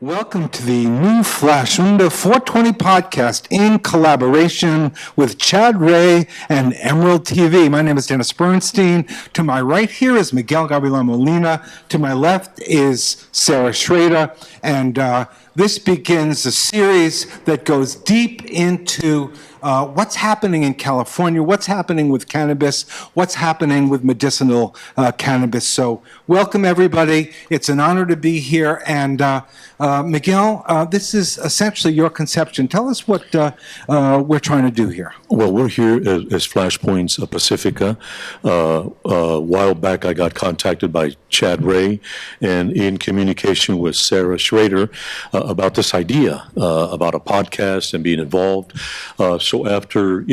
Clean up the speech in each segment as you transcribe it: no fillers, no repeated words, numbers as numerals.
Welcome to the new Flash Under 420 podcast in collaboration with Chad Ray and Emerald TV. My name is Dennis Bernstein. To my right here is Miguel Gabriel Molina. To my left is Sarah Schrader. And this begins a series that goes deep into what's happening in California, what's happening with cannabis, what's happening with medicinal cannabis. So welcome, everybody. It's an honor to be here. And Miguel, this is essentially your conception. Tell us what we're trying to do here. Well, we're here as Flashpoints Pacifica. A while back, I got contacted by Chad Ray and in communication with Sarah Schrader about this idea about a podcast and being involved. So after,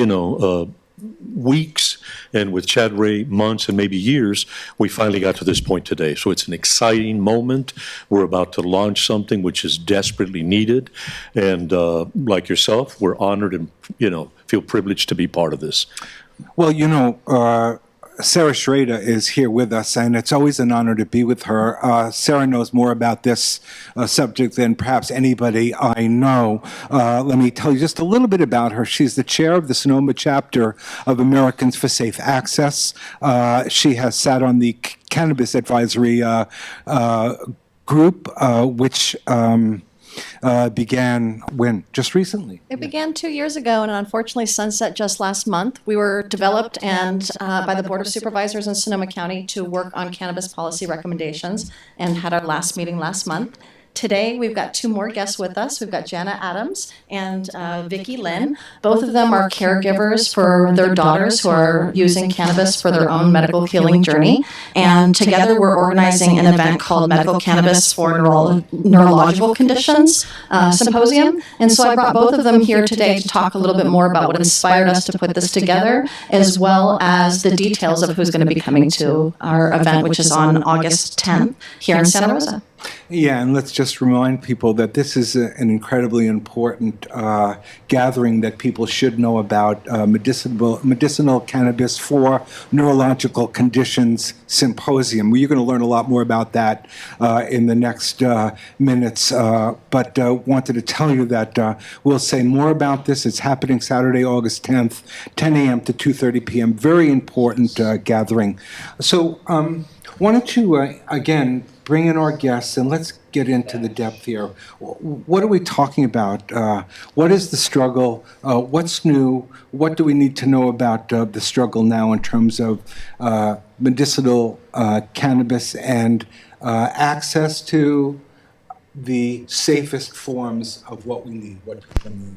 weeks and with Chad Ray months and maybe years, we finally got to this point today. So it's an exciting moment. We're about to launch something which is desperately needed. And like yourself, we're honored and, feel privileged to be part of this. Well, Sarah Schrader is here with us, and it's always an honor to be with her. Sarah knows more about this subject than perhaps anybody I know. Let me tell you just a little bit about her. She's the chair of the Sonoma chapter of Americans for Safe Access. She has sat on the Cannabis Advisory group, which began when? Just recently? It began 2 years ago and unfortunately sunset just last month. We were developed and by the Board of Supervisors in Sonoma County to work on cannabis policy recommendations and had our last meeting last month. Today, we've got two more guests with us. We've got Jana Adams and Vicki Lynn. Both of them are caregivers for their daughters who are using cannabis for their own medical healing journey. And together, we're organizing an event called Medical Cannabis for Neurological Conditions Symposium. And so I brought both of them here today to talk a little bit more about what inspired us to put this together, as well as the details of who's going to be coming to our event, which is on August 10th here in Santa Rosa. Yeah, and let's just remind people that this is an incredibly important gathering that people should know about, medicinal cannabis for neurological conditions symposium. You're going to learn a lot more about that in the next minutes, but wanted to tell you that we'll say more about this. It's happening Saturday, August 10th, 10 a.m. to 2:30 p.m. Very important gathering. So why don't you, again, bring in our guests and let's get into the depth here. What are we talking about? What is the struggle? What's new? What do we need to know about the struggle now in terms of medicinal cannabis and access to the safest forms of what we need, what people need?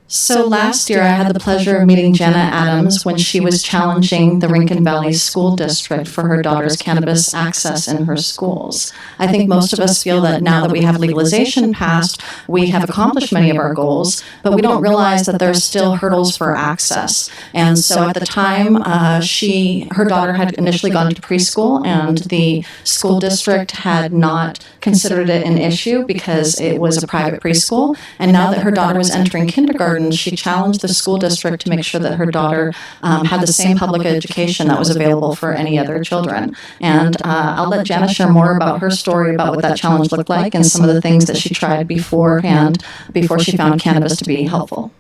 So last year, I had the pleasure of meeting Jana Adams when she was challenging the Rincon Valley School District for her daughter's cannabis access in her schools. I think most of us feel that now that we have legalization passed, we have accomplished many of our goals, but we don't realize that there's still hurdles for access. And so at the time, her daughter had initially gone to preschool, and the school district had not considered it an issue because it was a private preschool. And now that her daughter was entering kindergarten, she challenged the school district to make sure that her daughter had the same public education that was available for any other children. And I'll let Jana share more about her story about what that challenge looked like and some of the things that she tried beforehand before she found cannabis to be helpful.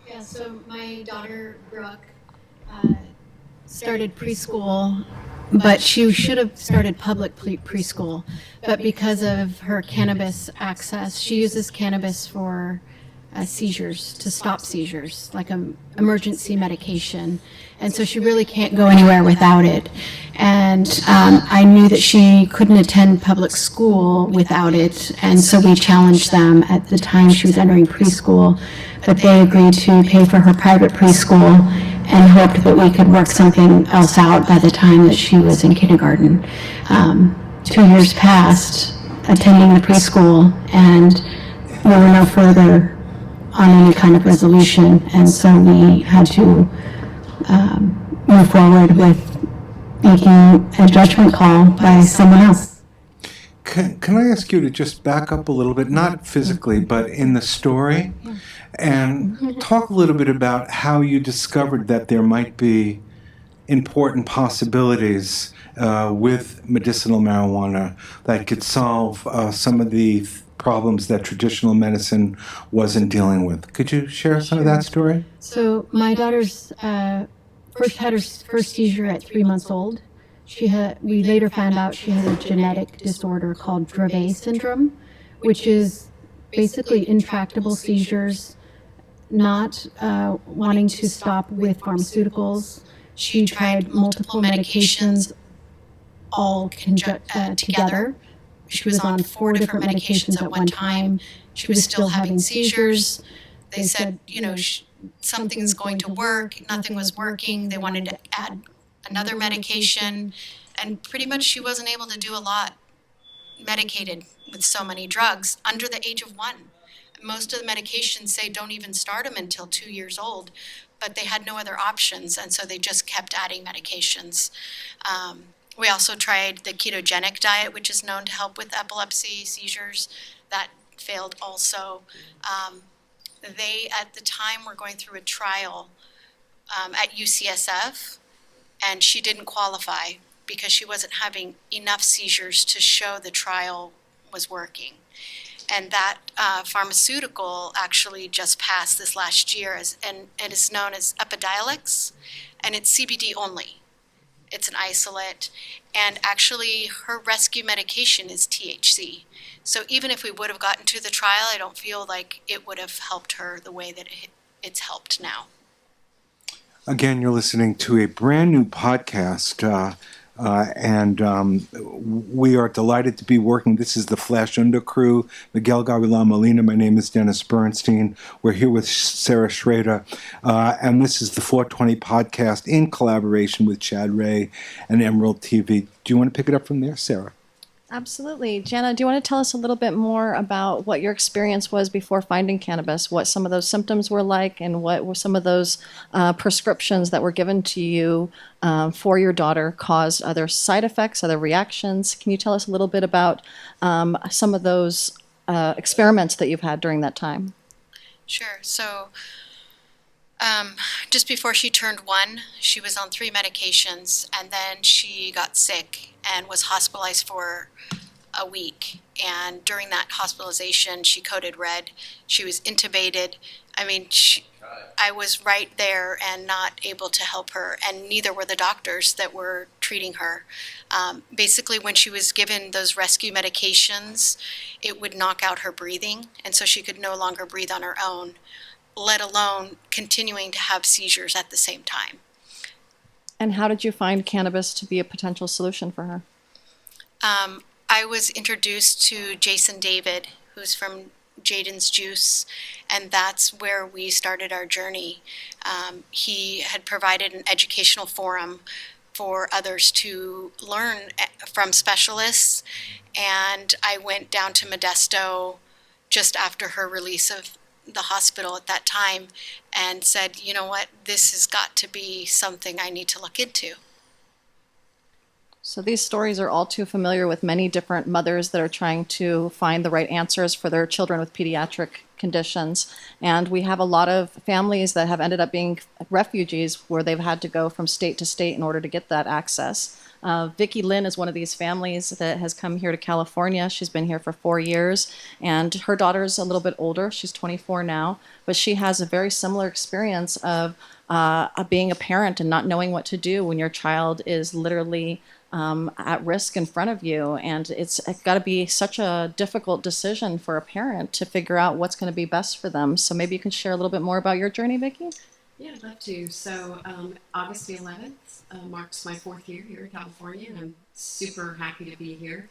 Yeah, so my daughter, Brooke, started preschool, but she should have started public preschool. But because of her cannabis access, she uses cannabis for seizures, to stop seizures, like an emergency medication. And so she really can't go anywhere without it. And I knew that she couldn't attend public school without it. And so we challenged them at the time she was entering preschool, but they agreed to pay for her private preschool and hoped that we could work something else out by the time that she was in kindergarten. 2 years passed attending the preschool, and we were no further on any kind of resolution, and so we had to move forward with making a judgment call by someone else. Can I ask you to just back up a little bit, not physically, but in the story, and talk a little bit about how you discovered that there might be important possibilities with medicinal marijuana that could solve some of the problems that traditional medicine wasn't dealing with. Could you share some of that story? So my daughter's first had her first seizure at 3 months old. We later found out she had a genetic disorder called Dravet syndrome, which is basically intractable seizures, not wanting to stop with pharmaceuticals. She tried multiple medications all together. She was on 4 different medications at one time. She was still having seizures. They said, something's going to work. Nothing was working. They wanted to add another medication. And pretty much she wasn't able to do a lot medicated with so many drugs under the age of 1. Most of the medications say don't even start them until 2 years old, but they had no other options, and so they just kept adding medications. We also tried the ketogenic diet, which is known to help with epilepsy, seizures. That failed also. They, at the time, were going through a trial at UCSF, and she didn't qualify because she wasn't having enough seizures to show the trial was working. And that pharmaceutical actually just passed this last year, and it is known as Epidiolex, and it's CBD only. It's an isolate, and actually her rescue medication is THC. So even if we would have gotten to the trial, I don't feel like it would have helped her the way that it's helped now. Again, you're listening to a brand new podcast, and we are delighted to be working. This is the Flash Under Crew, Miguel Gavilan Molina. My name is Dennis Bernstein. We're here with Sarah Schrader, and this is the 420 podcast in collaboration with Chad Ray and Emerald TV. Do you want to pick it up from there, Sarah? Absolutely. Jana, do you want to tell us a little bit more about what your experience was before finding cannabis, what some of those symptoms were like, and what were some of those prescriptions that were given to you for your daughter caused other side effects, other reactions? Can you tell us a little bit about some of those experiments that you've had during that time? Sure. So just before she turned 1, she was on 3 medications, and then she got sick and was hospitalized for a week. And during that hospitalization, she coded red. She was intubated. I mean, I was right there and not able to help her, and neither were the doctors that were treating her. Basically, when she was given those rescue medications, it would knock out her breathing, and so she could no longer breathe on her own, let alone continuing to have seizures at the same time. And how did you find cannabis to be a potential solution for her? I was introduced to Jason David, who's from Jaden's Juice, and that's where we started our journey. He had provided an educational forum for others to learn from specialists, and I went down to Modesto just after her release of the hospital at that time and said, you know what, this has got to be something I need to look into. So these stories are all too familiar with many different mothers that are trying to find the right answers for their children with pediatric conditions. And we have a lot of families that have ended up being refugees where they've had to go from state to state in order to get that access. Vicki Lynn is one of these families that has come here to California. She's been here for 4 years, and her daughter's a little bit older. She's 24 now, but she has a very similar experience of being a parent and not knowing what to do when your child is literally at risk in front of you. And it's got to be such a difficult decision for a parent to figure out what's going to be best for them. So maybe you can share a little bit more about your journey, Vicki? Yeah, I'd love to. So August the 11th marks my 4th year here in California, and I'm super happy to be here.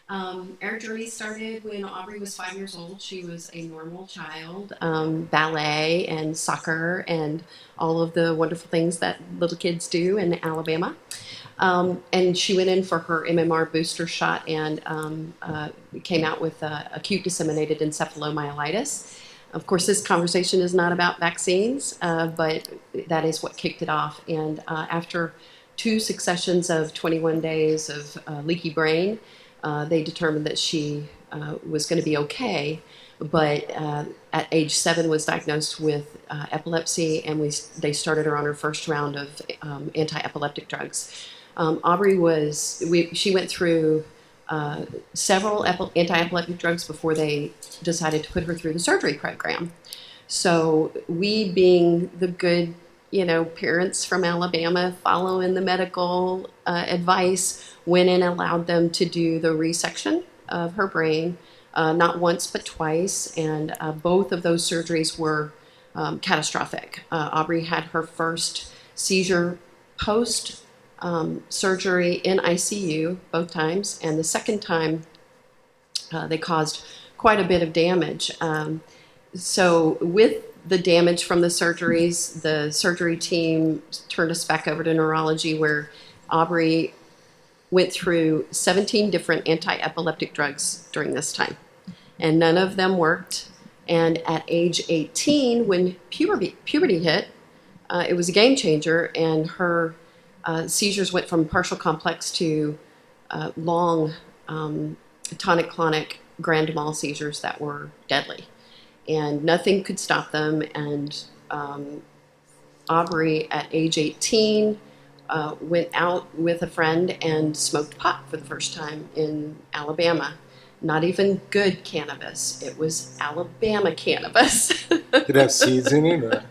Our journey started when Aubrey was 5 years old. She was a normal child, ballet and soccer and all of the wonderful things that little kids do in Alabama. And she went in for her MMR booster shot and came out with acute disseminated encephalomyelitis. Of course, this conversation is not about vaccines, but that is what kicked it off. And after 2 successions of 21 days of leaky brain, they determined that she was going to be okay. But at age 7 was diagnosed with epilepsy, and they started her on her first round of anti-epileptic drugs. She went through several anti-epileptic drugs before they decided to put her through the surgery program. So we, being the good, parents from Alabama, following the medical advice, went and allowed them to do the resection of her brain, not once but twice, and both of those surgeries were catastrophic. Aubrey had her first seizure post surgery in ICU both times, and the second time they caused quite a bit of damage. So with the damage from the surgeries, the surgery team turned us back over to neurology, where Aubrey went through 17 different anti-epileptic drugs during this time, and none of them worked. And at age 18, when puberty hit, it was a game changer, and her seizures went from partial complex to long tonic-clonic grand mal seizures that were deadly. And nothing could stop them. And Aubrey, at age 18, went out with a friend and smoked pot for the first time in Alabama. Not even good cannabis. It was Alabama cannabis. Did it have seeds in it? Or?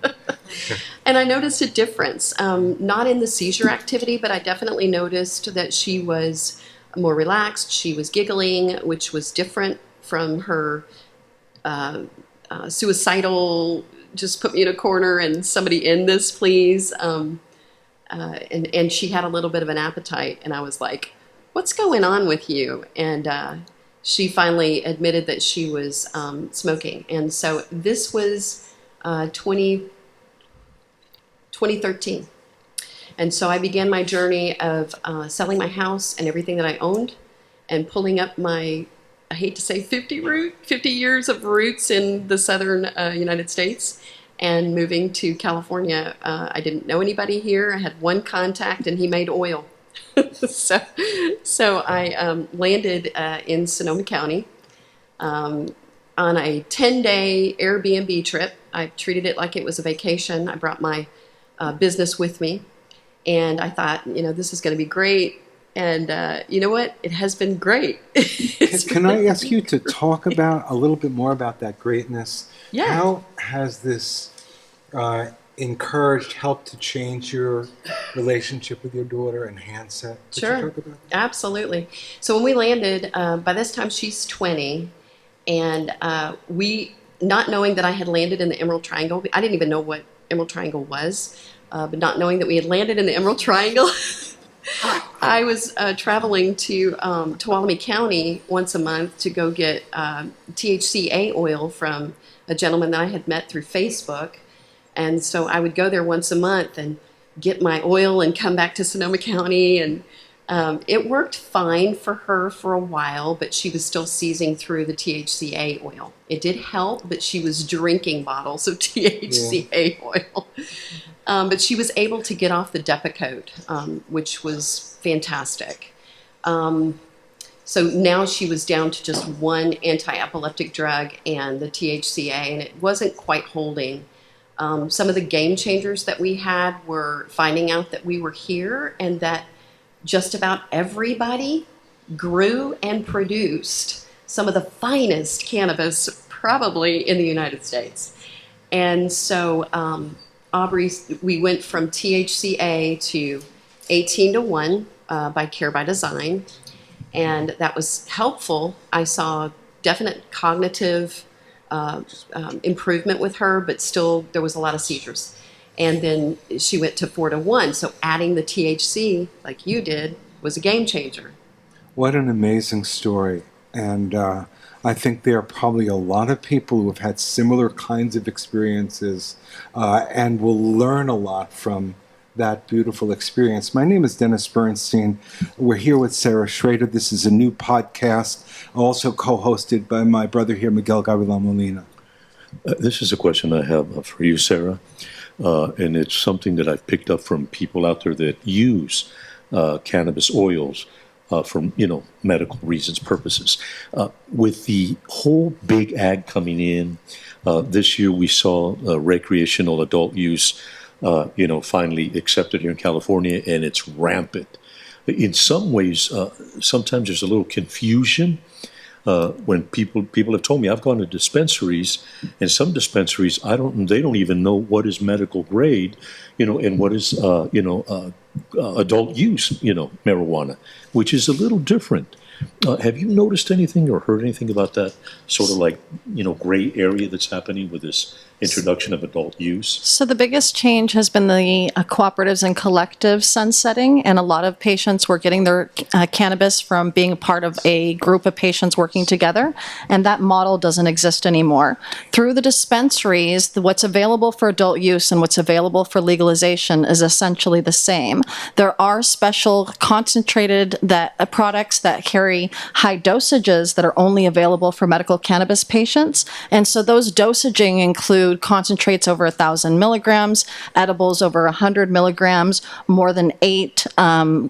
And I noticed a difference, not in the seizure activity, but I definitely noticed that she was more relaxed. She was giggling, which was different from her suicidal, just put me in a corner and somebody end this, please. And she had a little bit of an appetite, and I was like, what's going on with you? And she finally admitted that she was smoking. And so this was 2013. And so I began my journey of selling my house and everything that I owned, and pulling up my, I hate to say 50 years of roots in the southern United States, and moving to California. I didn't know anybody here. I had one contact, and he made oil. So I landed in Sonoma County on a 10-day Airbnb trip. I treated it like it was a vacation. I brought my business with me, and I thought, this is going to be great. And you know what? It has been great. Can I ask you to talk about a little bit more about that greatness? Yeah. How has this helped to change your relationship with your daughter, enhance it? Could you Sure. talk about that? Absolutely. So when we landed, by this time she's 20, and we, not knowing that I had landed in the Emerald Triangle, I didn't even know what Emerald Triangle was, but not knowing that we had landed in the Emerald Triangle, I was traveling to Tuolumne County once a month to go get THCA oil from a gentleman that I had met through Facebook. And so I would go there once a month and get my oil and come back to Sonoma County. And it worked fine for her for a while, but she was still seizing through the THCA oil. It did help, but she was drinking bottles of THCA oil. But she was able to get off the Depakote, which was fantastic. So now she was down to just one anti-epileptic drug and the THCA, and it wasn't quite holding. Some of the game changers that we had were finding out that we were here, and that just about everybody grew and produced some of the finest cannabis probably in the United States. And so we went from THCA to 18-1 by Care by Design, and that was helpful. I saw definite cognitive improvement with her, but still there was a lot of seizures. And then she went to 4-1, so adding the THC, like you did, was a game changer. What an amazing story. And I think there are probably a lot of people who have had similar kinds of experiences and will learn a lot from that beautiful experience. My name is Dennis Bernstein. We're here with Sarah Schrader. This is a new podcast, also co-hosted by my brother here, Miguel Gavilan Molina. This is a question I have for you, Sarah, and it's something that I've picked up from people out there that use cannabis oils for medical reasons, purposes. With the whole big ag coming in, this year we saw recreational adult use, finally accepted here in California, and it's rampant. in some ways, sometimes there's a little confusion. When people have told me, I've gone to dispensaries, and some dispensaries they don't even know what is medical grade, and what is adult use, marijuana, which is a little different. Have you noticed anything or heard anything about that sort of like, gray area that's happening with this introduction of adult use? So the biggest change has been the cooperatives and collectives sunsetting, and a lot of patients were getting their cannabis from being a part of a group of patients working together, and that model doesn't exist anymore. Through the dispensaries, what's available for adult use and what's available for legalization is essentially the same. There are special concentrated products that carry high dosages that are only available for medical cannabis patients, and so those dosaging include concentrates over 1,000 milligrams, edibles over 100 milligrams, more than 8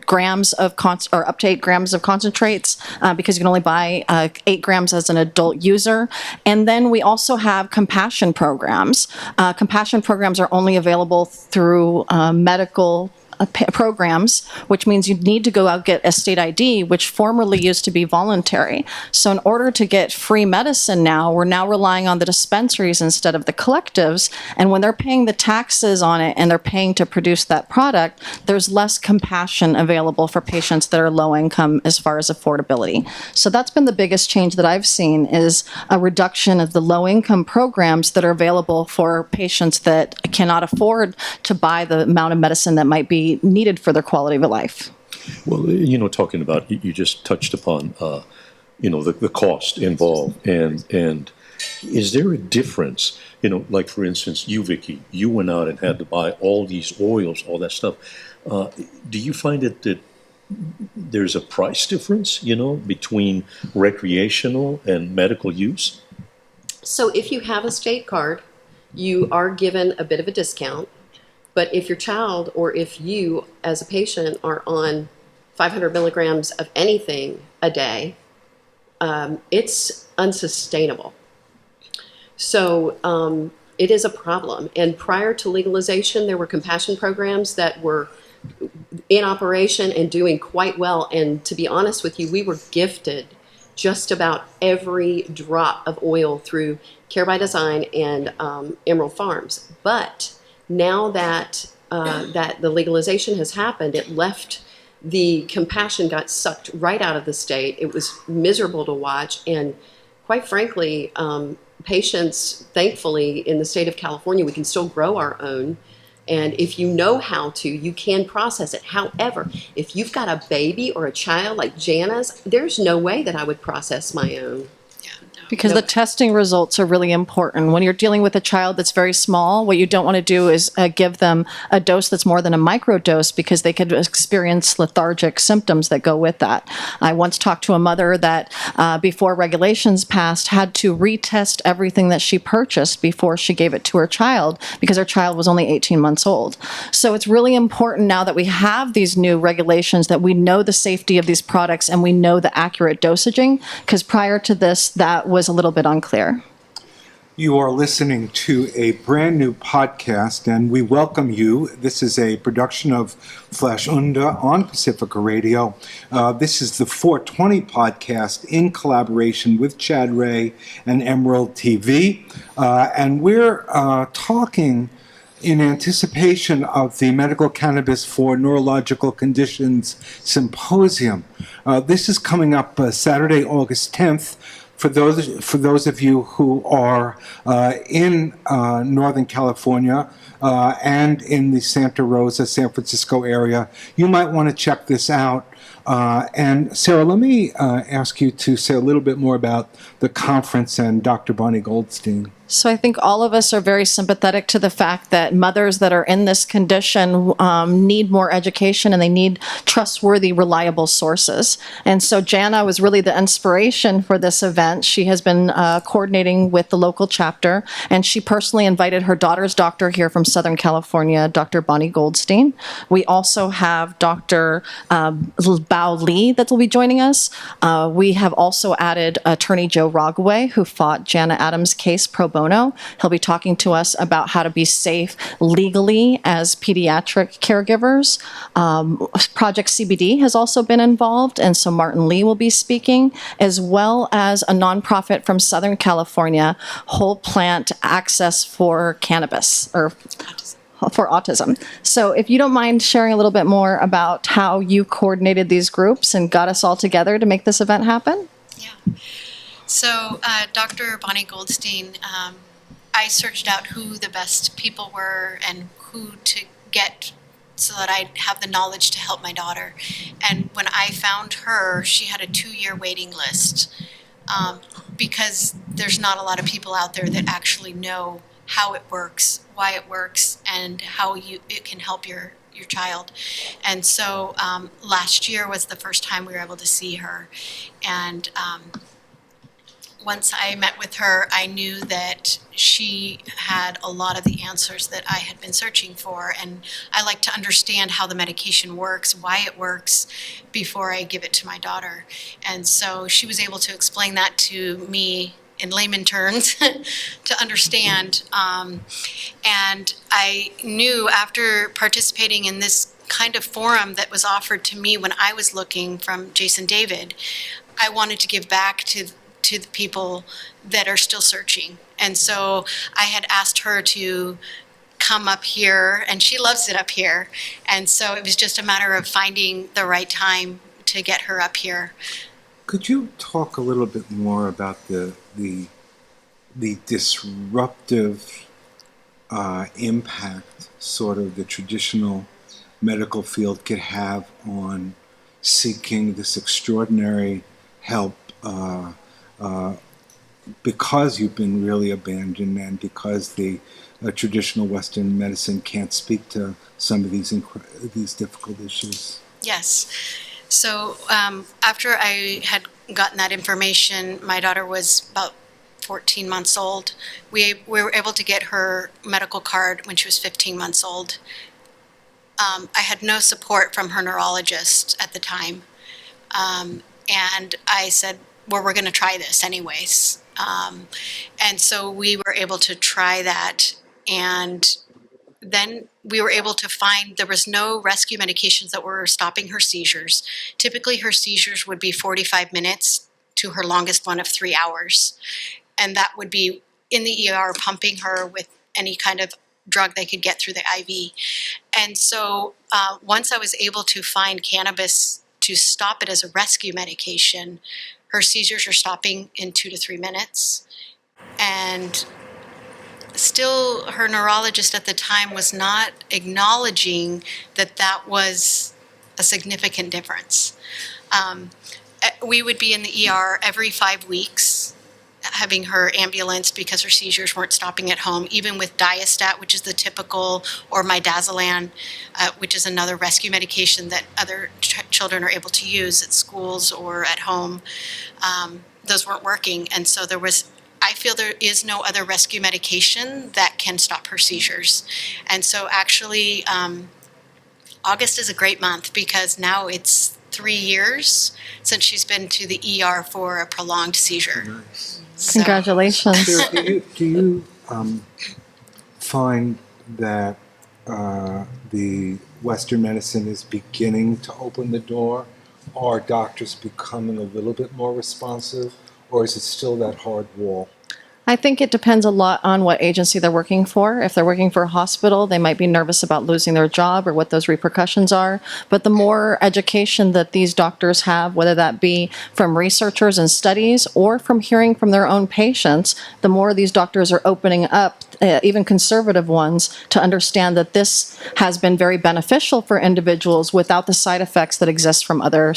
grams of or up to 8 grams of concentrates, because you can only buy 8 grams as an adult user. And then we also have compassion programs. Compassion programs are only available through medical programs, which means you need to go out and get a state ID, which formerly used to be voluntary. So in order to get free medicine now, we're now relying on the dispensaries instead of the collectives. And when they're paying the taxes on it and they're paying to produce that product, there's less compassion available for patients that are low income as far as affordability. So that's been the biggest change that I've seen, is a reduction of the low income programs that are available for patients that cannot afford to buy the amount of medicine that might be needed for their quality of life. Well, talking about, you just touched upon, the cost involved, and is there a difference? Like for instance, you, Vicky, you went out and had to buy all these oils, all that stuff. Do you find that there's a price difference, between recreational and medical use? So if you have a state card, you are given a bit of a discount. But if your child or if you as a patient are on 500 milligrams of anything a day, it's unsustainable. So it is a problem. And prior to legalization, there were compassion programs that were in operation and doing quite well. And to be honest with you, we were gifted just about every drop of oil through Care by Design and Emerald Farms. But now that the legalization has happened, it left the compassion got sucked right out of the state. It was miserable to watch, and quite frankly, patients, thankfully, in the state of California, we can still grow our own. And if you know how to, you can process it. However, if you've got a baby or a child like Jana's, there's no way that I would process my own. Because the testing results are really important. When you're dealing with a child that's very small, what you don't want to do is give them a dose that's more than a microdose, because they could experience lethargic symptoms that go with that. I once talked to a mother that before regulations passed had to retest everything that she purchased before she gave it to her child, because her child was only 18 months old. So it's really important now that we have these new regulations that we know the safety of these products and we know the accurate dosaging, because prior to this, that was a little bit unclear. You are listening to a brand new podcast, and we welcome you. This is a production of Flash Unda on Pacifica Radio. This is the 420 podcast in collaboration with Chad Ray and Emerald TV. And we're talking in anticipation of the Medical Cannabis for Neurological Conditions Symposium. This is coming up Saturday, August 10th. For those of you who are in Northern California and in the Santa Rosa, San Francisco area, you might want to check this out. And Sarah, let me ask you to say a little bit more about the conference and Dr. Bonnie Goldstein. So I think all of us are very sympathetic to the fact that mothers that are in this condition need more education, and they need trustworthy, reliable sources. And so Jana was really the inspiration for this event. She has been coordinating with the local chapter, and she personally invited her daughter's doctor here from Southern California, Dr. Bonnie Goldstein. We also have Dr. Bao Lee that will be joining us. We have also added attorney Joe Rogaway, who fought Jana Adams' case pro bono. He'll be talking to us about how to be safe legally as pediatric caregivers. Project CBD has also been involved, and so Martin Lee will be speaking, as well as a nonprofit from Southern California, Whole Plant Access for Cannabis, or for autism. So if you don't mind sharing a little bit more about how you coordinated these groups and got us all together to make this event happen? Yeah. So Dr. Bonnie Goldstein, I searched out who the best people were and who to get so that I'd have the knowledge to help my daughter. And when I found her, she had a 2-year waiting list, because there's not a lot of people out there that actually know how it works, why it works, and how it can help your child. And so last year was the first time we were able to see her. And once I met with her, I knew that she had a lot of the answers that I had been searching for. And I like to understand how the medication works, why it works, before I give it to my daughter. And so she was able to explain that to me in layman terms to understand. And I knew after participating in this kind of forum that was offered to me when I was looking from Jason David, I wanted to give back to the people that are still searching. And so I had asked her to come up here, and she loves it up here. And so it was just a matter of finding the right time to get her up here. Could you talk a little bit more about the disruptive impact sort of the traditional medical field could have on seeking this extraordinary help because you've been really abandoned and because the traditional Western medicine can't speak to some of these difficult issues? Yes. So after I had gotten that information, my daughter was about 14 months old. We were able to get her medical card when she was 15 months old. I had no support from her neurologist at the time. And I said, well, we're going to try this anyways. And so we were able to try that. And then we were able to find there was no rescue medications that were stopping her seizures. Typically, her seizures would be 45 minutes to her longest one of 3 hours. And that would be in the ER pumping her with any kind of drug they could get through the IV. And so once I was able to find cannabis to stop it as a rescue medication, her seizures are stopping in 2 to 3 minutes. And still, her neurologist at the time was not acknowledging that that was a significant difference. We would be in the ER every 5 weeks, having her ambulanced because her seizures weren't stopping at home, even with Diastat, which is the typical, or midazolam, which is another rescue medication that other children are able to use at schools or at home. Those weren't working, and so I feel there is no other rescue medication that can stop her seizures. And so actually, August is a great month because now it's 3 years since she's been to the ER for a prolonged seizure. Nice. So, Congratulations. Sarah, do you find that the Western medicine is beginning to open the door? Are doctors becoming a little bit more responsive, or is it still that hard wall? I think it depends a lot on what agency they're working for. If they're working for a hospital, they might be nervous about losing their job or what those repercussions are. But the more education that these doctors have, whether that be from researchers and studies or from hearing from their own patients, the more these doctors are opening up, even conservative ones, to understand that this has been very beneficial for individuals without the side effects that exist from other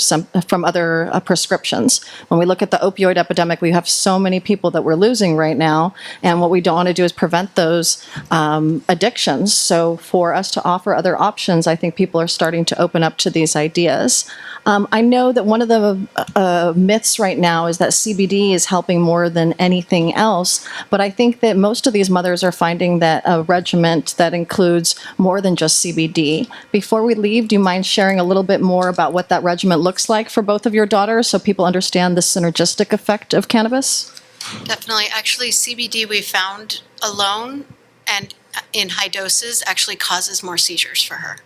prescriptions. When we look at the opioid epidemic, we have so many people that we're losing right now, and what we don't want to do is prevent those addictions. So for us to offer other options, I think people are starting to open up to these ideas. I know that one of the myths right now is that CBD is helping more than anything else, but I think that most of these mothers are are finding that a regimen that includes more than just CBD. Before we leave, do you mind sharing a little bit more about what that regimen looks like for both of your daughters so people understand the synergistic effect of cannabis? Definitely. Actually, CBD we found alone and in high doses actually causes more seizures for her.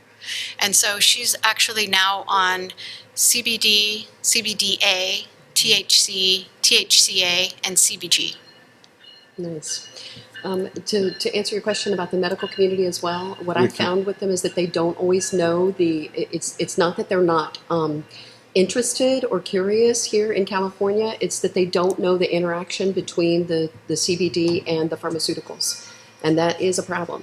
And so she's actually now on CBD, CBDA, THC, THCA, and CBG. Nice. To answer your question about the medical community as well, what I found with them is that they don't always know it's not that they're not interested or curious here in California, it's that they don't know the interaction between the CBD and the pharmaceuticals. And that is a problem.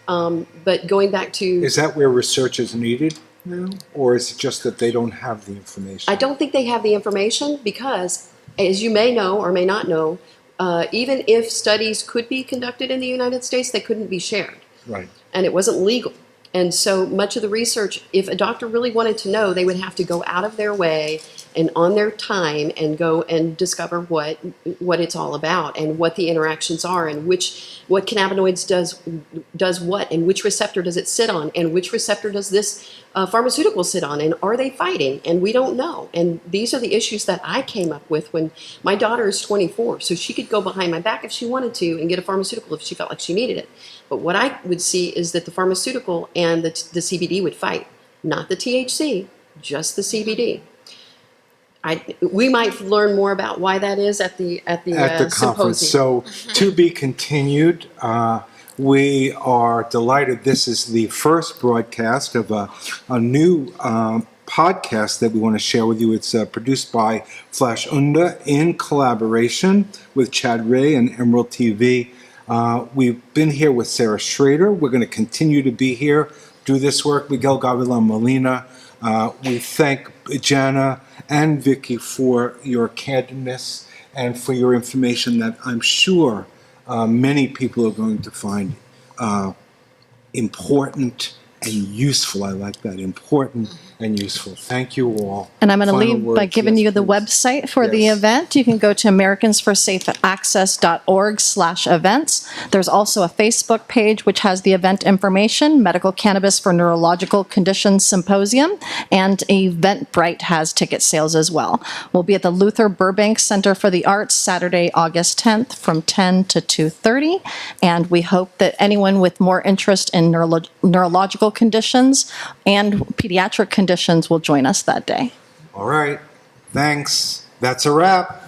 But going back to... Is that where research is needed now? Or is it just that they don't have the information? I don't think they have the information because, as you may know or may not know, even if studies could be conducted in the United States, they couldn't be shared. Right. And it wasn't legal. And so much of the research, if a doctor really wanted to know, they would have to go out of their way and on their time and go and discover what it's all about and what the interactions are and what cannabinoids does what and which receptor does it sit on and which receptor does this pharmaceutical sit on and are they fighting, and we don't know. And these are the issues that I came up with when my daughter is 24, so she could go behind my back if she wanted to and get a pharmaceutical if she felt like she needed it. But what I would see is that the pharmaceutical and the CBD would fight, not the THC, just the CBD. We might learn more about why that is at the conference. symposium. So to be continued. We are delighted. This is the first broadcast of a new podcast that we want to share with you. It's produced by Flash Unda in collaboration with Chad Ray and Emerald TV. We've been here with Sarah Schrader. We're going to continue to be here, do this work. Miguel Gavilan Molina. We thank Jana and Vicky for your candidness and for your information that I'm sure many people are going to find important and useful. I like that, important and useful. Thank you all. And I'm going to Final leave by words. giving Yes, you the please. website for the Yes. event. You can go to americansforsafeaccess.org/events. There's also a Facebook page which has the event information, Medical Cannabis for Neurological Conditions Symposium, and Eventbrite has ticket sales as well. We'll be at the Luther Burbank Center for the Arts Saturday, August 10th from 10 to 2:30. And we hope that anyone with more interest in neurological conditions and pediatric conditions will join us that day. All right. Thanks. That's a wrap.